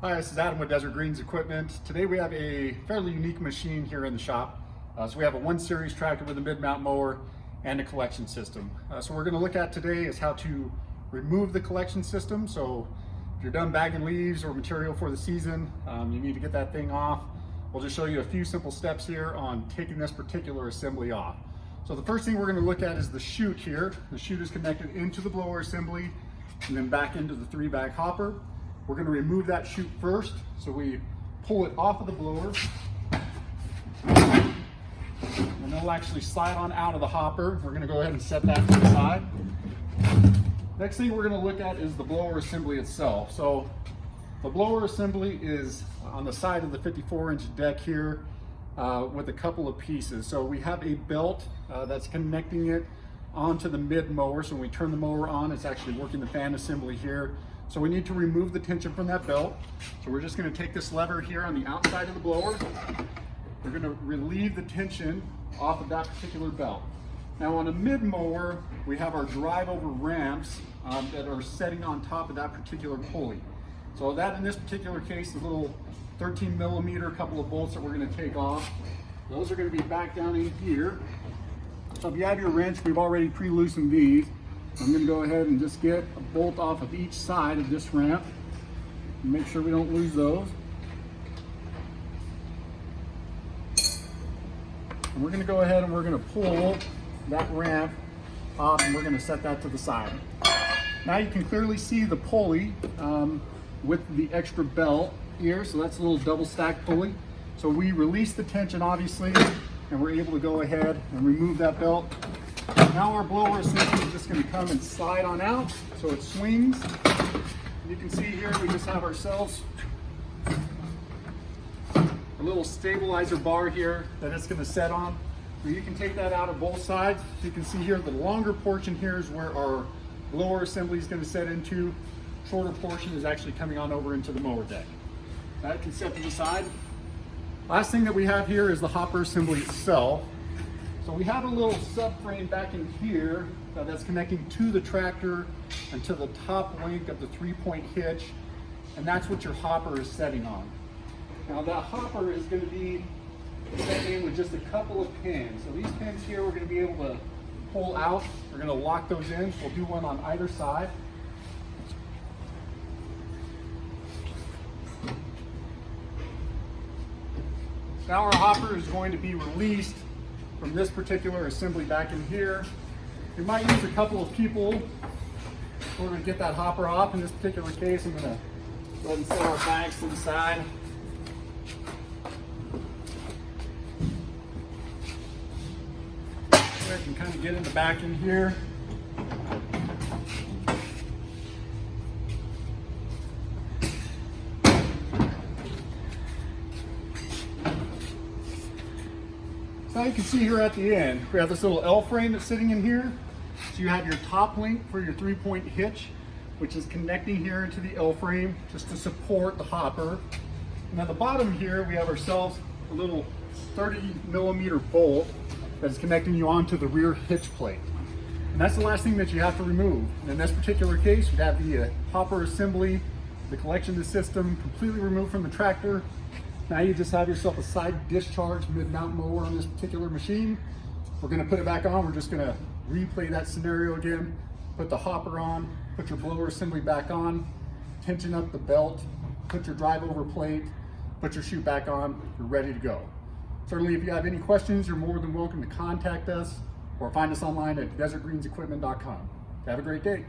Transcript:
Hi, this is Adam with Desert Greens Equipment. Today we have a fairly unique machine here in the shop. So we have a 1 series tractor with a mid-mount mower and a collection system. So what we're going to look at today is how to remove the collection system. So if you're done bagging leaves or material for the season, you need to get that thing off. We'll just show you a few simple steps here on taking this particular assembly off. So the first thing we're going to look at is the chute here. The chute is connected into the blower assembly and then back into the 3-bag hopper. We're going to remove that chute first. So we pull it off of the blower and it'll actually slide on out of the hopper. We're going to go ahead and set that to the side. Next thing we're going to look at is the blower assembly itself. So the blower assembly is on the side of the 54-inch deck here with a couple of pieces. So we have a belt that's connecting it onto the mid mower. So when we turn the mower on, it's actually working the fan assembly here. So we need to remove the tension from that belt. So we're just going to take this lever here on the outside of the blower. We're going to relieve the tension off of that particular belt. Now on a mid mower, we have our drive over ramps that are setting on top of that particular pulley. So that in this particular case, the little 13 millimeter couple of bolts that we're going to take off, those are going to be back down in here. So if you have your wrench, we've already pre-loosened these. I'm going to go ahead and just get a bolt off of each side of this ramp and make sure we don't lose those. And we're going to go ahead and we're going to pull that ramp off and we're going to set that to the side. Now you can clearly see the pulley with the extra belt here. So that's a little double stack pulley. So we release the tension obviously and we're able to go ahead and remove that belt. Now our blower assembly is just going to come and slide on out so it swings. You can see here we just have ourselves a little stabilizer bar here that it's going to set on. So you can take that out of both sides. You can see here the longer portion here is where our blower assembly is going to set into. Shorter portion is actually coming on over into the mower deck. That can set to the side. Last thing that we have here is the hopper assembly itself. So we have a little subframe back in here that's connecting to the tractor and to the top link of the 3-point hitch, and that's what your hopper is setting on. Now that hopper is going to be set in with just a couple of pins. So these pins here we're going to be able to pull out. We're going to lock those in. We'll do one on either side. Now our hopper is going to be released from this particular assembly back in here. We might use a couple of people in order to get that hopper off. In this particular case, I'm going to go ahead and set our bags to the side. So I can kind of get in the back in here. Now you can see here at the end, we have this little L frame that's sitting in here. So you have your top link for your 3-point hitch, which is connecting here into the L frame just to support the hopper. And at the bottom here, we have ourselves a little 30 millimeter bolt that is connecting you onto the rear hitch plate. And that's the last thing that you have to remove. And in this particular case, we have the hopper assembly, the collection system completely removed from the tractor. Now you just have yourself a side discharge mid-mount mower on this particular machine. We're going to put it back on. We're just going to replay that scenario again. Put the hopper on, put your blower assembly back on, tension up the belt, put your drive over plate, put your chute back on, you're ready to go. Certainly if you have any questions, you're more than welcome to contact us or find us online at desertgreensequipment.com. Have a great day.